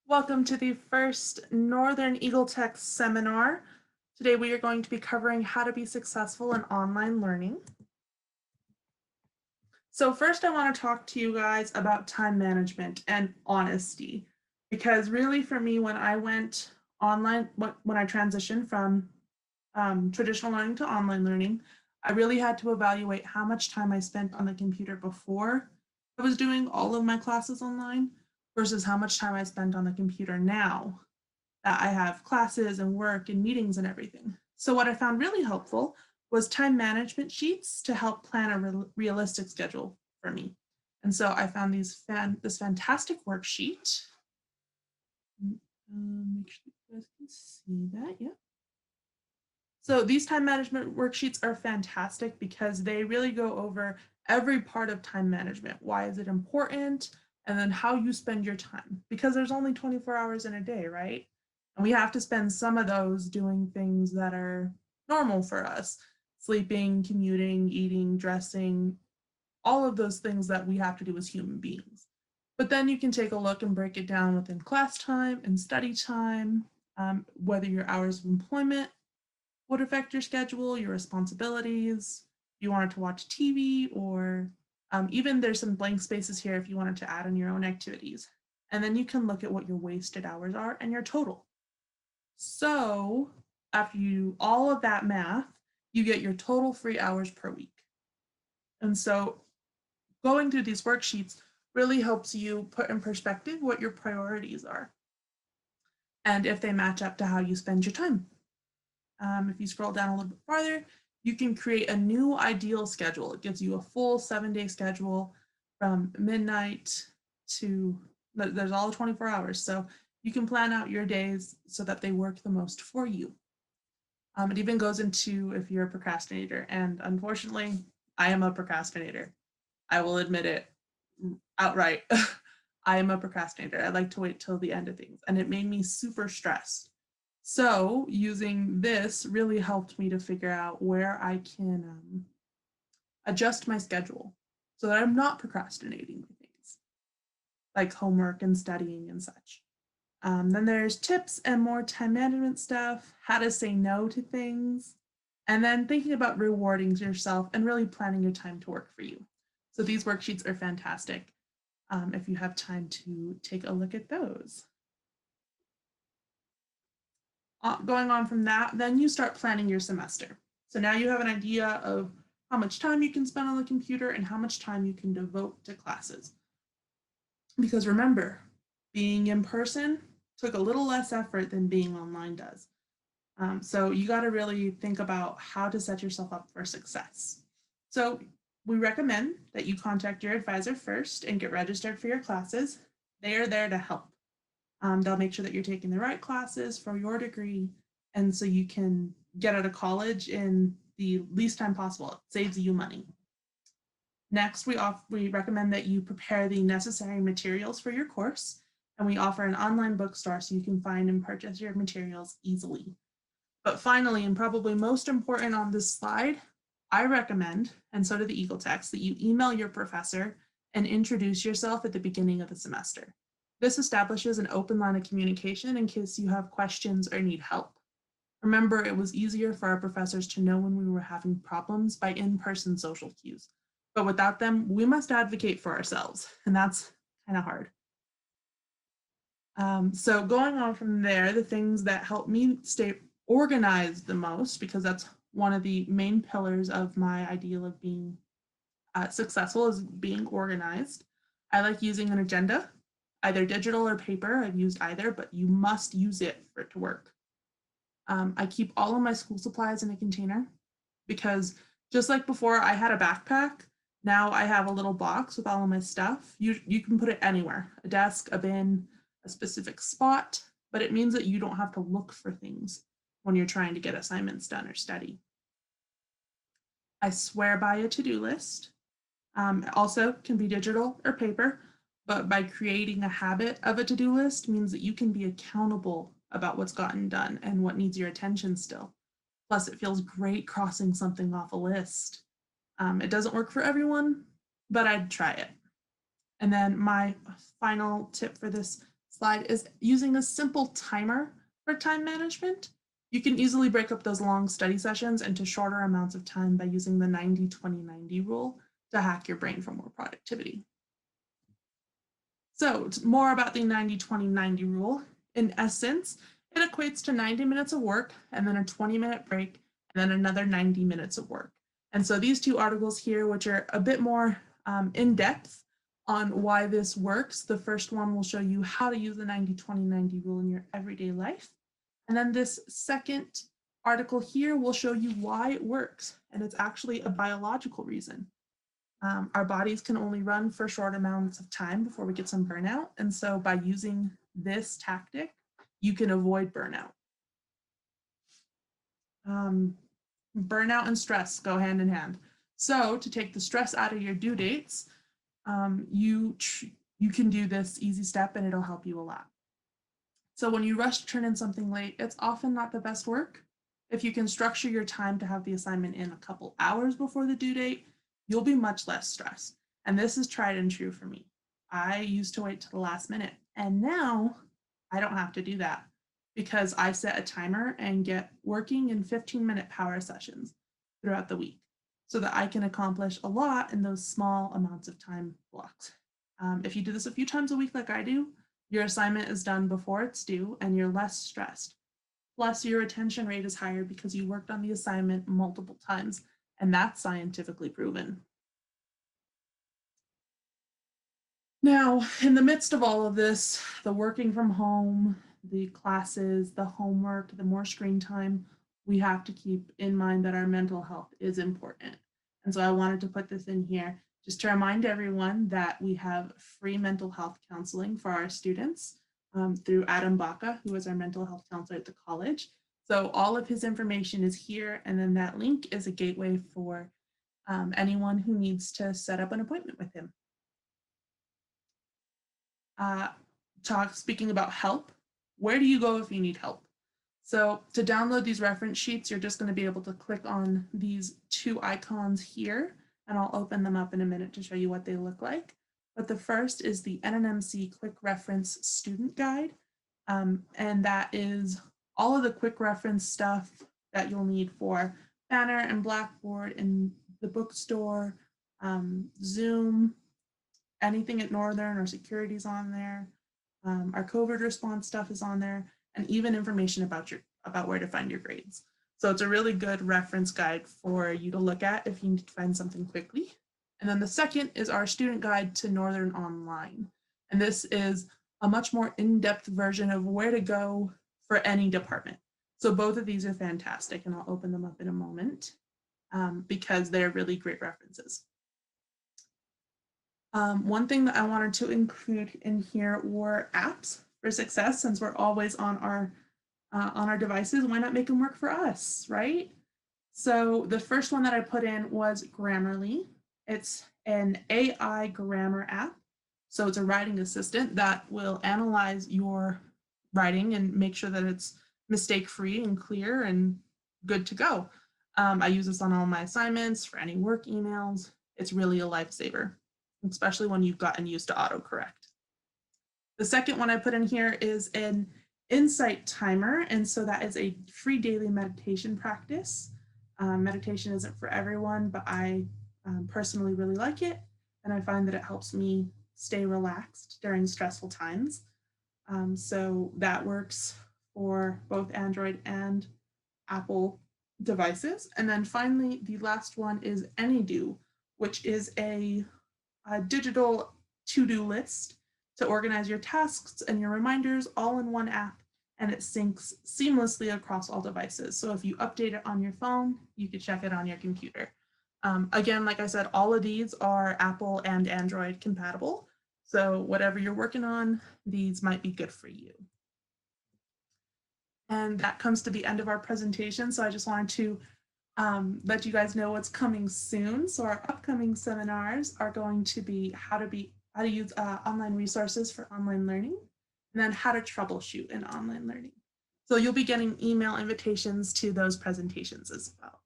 Welcome to the first Northern Eagle Tech seminar. Today we are going to be covering how to be successful in online learning. So first I want to talk to you guys about time management and honesty, because really for me when I went online, when I transitioned from traditional learning to online learning, I really had to evaluate how much time I spent on the computer before I was doing all of my classes online versus how much time I spent on the computer now that I have classes and work and meetings and everything. So what I found really helpful was time management sheets to help plan a realistic schedule for me. And so I found this fantastic worksheet. Make sure you guys can see that. Yeah. So these time management worksheets are fantastic because they really go over every part of time management. Why is it important? And then how you spend your time, because there's only 24 hours in a day, right? And we have to spend some of those doing things that are normal for us: sleeping, commuting, eating, dressing, all of those things that we have to do as human beings. But then you can take a look and break it down within class time and study time, whether your hours of employment would affect your schedule, your responsibilities. You wanted to watch TV, or even there's some blank spaces here if you wanted to add in your own activities. And then you can look at what your wasted hours are and your total. So after you do all of that math, you get your total free hours per week. And so going through these worksheets really helps you put in perspective what your priorities are and if they match up to how you spend your time. If you scroll down a little bit farther, you can create a new ideal schedule. It gives you a full 7-day schedule from midnight to, there's all 24 hours. So you can plan out your days so that they work the most for you. It even goes into if you're a procrastinator. And unfortunately, I am a procrastinator. I will admit it outright. I am a procrastinator. I like to wait till the end of things. And it made me super stressed. So using this really helped me to figure out where I can adjust my schedule so that I'm not procrastinating with things like homework and studying and such. Then there's tips and more time management stuff, how to say no to things, and then thinking about rewarding yourself and really planning your time to work for you. So these worksheets are fantastic if you have time to take a look at those. Going on from that, then you start planning your semester. So now you have an idea of how much time you can spend on the computer and how much time you can devote to classes. Because remember, being in person took a little less effort than being online does. So you got to really think about how to set yourself up for success. So we recommend that you contact your advisor first and get registered for your classes. They are there to help. They'll make sure that you're taking the right classes for your degree, and so you can get out of college in the least time possible. It saves you money. Next, we recommend that you prepare the necessary materials for your course, and we offer an online bookstore so you can find and purchase your materials easily. But finally, and probably most important on this slide, I recommend, and so do the Eagle Techs, that you email your professor and introduce yourself at the beginning of the semester. This establishes an open line of communication in case you have questions or need help. Remember, it was easier for our professors to know when we were having problems by in-person social cues. But without them, we must advocate for ourselves, and that's kind of hard. So going on from there, the things that help me stay organized the most, because that's one of the main pillars of my ideal of being successful, is being organized. I like using an agenda, either digital or paper. I've used either, but you must use it for it to work. I keep all of my school supplies in a container because just like before I had a backpack, now I have a little box with all of my stuff. You can put it anywhere, a desk, a bin, a specific spot, but it means that you don't have to look for things when you're trying to get assignments done or study. I swear by a to-do list. Also can be digital or paper, but by creating a habit of a to-do list means that you can be accountable about what's gotten done and what needs your attention still. Plus, it feels great crossing something off a list. It doesn't work for everyone, but I'd try it. And then my final tip for this slide is using a simple timer for time management. You can easily break up those long study sessions into shorter amounts of time by using the 90-20-90 rule to hack your brain for more productivity. So, more about the 90-20-90 rule. In essence, it equates to 90 minutes of work and then a 20-minute break and then another 90 minutes of work. And so these two articles here, which are a bit more in depth on why this works, the first one will show you how to use the 90-20-90 rule in your everyday life. And then this second article here will show you why it works. And it's actually a biological reason. Our bodies can only run for short amounts of time before we get some burnout. And so by using this tactic, you can avoid burnout. Burnout and stress go hand in hand. So to take the stress out of your due dates, you can do this easy step and it'll help you a lot. So when you rush to turn in something late, it's often not the best work. If you can structure your time to have the assignment in a couple hours before the due date, you'll be much less stressed. And this is tried and true for me. I used to wait to the last minute, and now I don't have to do that because I set a timer and get working in 15-minute power sessions throughout the week so that I can accomplish a lot in those small amounts of time blocks. If you do this a few times a week like I do, your assignment is done before it's due and you're less stressed. Plus, your retention rate is higher because you worked on the assignment multiple times, and that's scientifically proven. Now, in the midst of all of this, the working from home, the classes, the homework, the more screen time, we have to keep in mind that our mental health is important. And so I wanted to put this in here just to remind everyone that we have free mental health counseling for our students through Adam Baca, who is our mental health counselor at the college. So all of his information is here, and then that link is a gateway for anyone who needs to set up an appointment with him. Speaking about help, where do you go if you need help? So to download these reference sheets, you're just going to be able to click on these two icons here, and I'll open them up in a minute to show you what they look like. But the first is the NNMC Quick Reference Student Guide, and that is all of the quick reference stuff that you'll need for Banner and Blackboard and the bookstore, Zoom, anything at Northern or Security's on there. Our COVID response stuff is on there, and even information about where to find your grades. So it's a really good reference guide for you to look at if you need to find something quickly. And then the second is our student guide to Northern Online. And this is a much more in-depth version of where to go for any department. So both of these are fantastic, and I'll open them up in a moment because they're really great references. One thing that I wanted to include in here were apps for success, since we're always on our devices. Why not make them work for us, right? So the first one that I put in was Grammarly. It's an AI grammar app. So it's a writing assistant that will analyze your writing and make sure that it's mistake-free and clear and good to go. I use this on all my assignments, for any work emails. It's really a lifesaver, especially when you've gotten used to autocorrect. The second one I put in here is an insight timer, and so that is a free daily meditation practice. Meditation isn't for everyone, but I personally really like it, and I find that it helps me stay relaxed during stressful times. So that works for both Android and Apple devices. And then finally, the last one is AnyDo, which is a digital to-do list to organize your tasks and your reminders all in one app, and it syncs seamlessly across all devices. So if you update it on your phone, you can check it on your computer. Again, like I said, all of these are Apple and Android compatible. So whatever you're working on, these might be good for you. And that comes to the end of our presentation. So I just wanted to let you guys know what's coming soon. So our upcoming seminars are going to be how to use online resources for online learning, and then how to troubleshoot in online learning. So you'll be getting email invitations to those presentations as well.